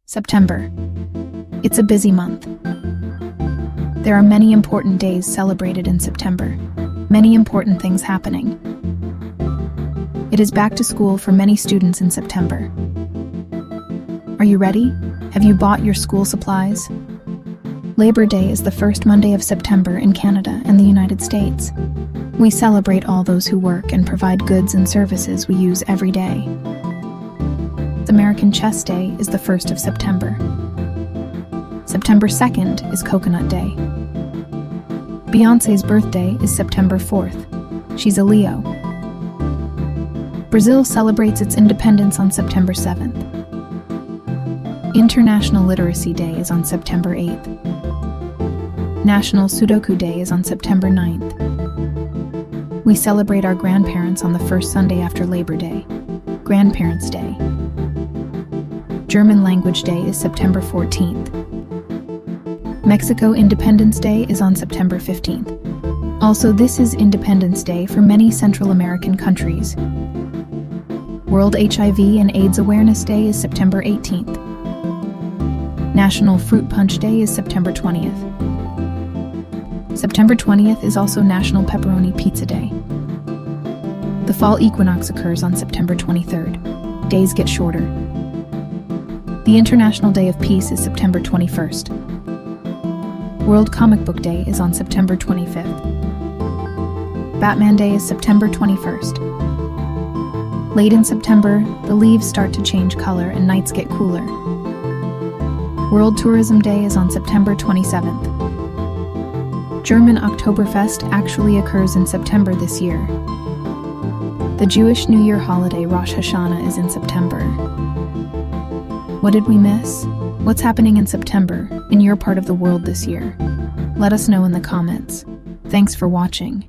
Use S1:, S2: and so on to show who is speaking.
S1: September. It's a busy month. There are many important days celebrated in September, many important things happening. It is back to school for many students in September. Are you ready? Have you bought your school supplies? Labor Day is the first Monday of September in Canada and the United States. We celebrate all those who work and provide goods and services we use every day. American Chess Day is the 1st of September. September 2nd is Coconut Day. Beyoncé's birthday is September 4th. She's a Leo. Brazil celebrates its independence on September 7th. International Literacy Day is on September 8th. National Sudoku Day is on September 9th. We celebrate our grandparents on the first Sunday after Labor Day, Grandparents' Day. German Language Day is September 14th. Mexico Independence Day is on September 15th. Also, this is Independence Day for many Central American countries. World HIV and AIDS Awareness Day is September 18th. National Fruit Punch Day is September 20th. September 20th is also National Pepperoni Pizza Day. The fall equinox occurs on September 23rd. Days get shorter. The International Day of Peace is September 21st. World Comic Book Day is on September 25th. Batman Day is September 21st. Late in September, the leaves start to change color and nights get cooler. World Tourism Day is on September 27th. German Oktoberfest actually occurs in September this year. The Jewish New Year holiday Rosh Hashanah is in September. What did we miss? What's happening in September in your part of the world this year? Let us know in the comments. Thanks for watching.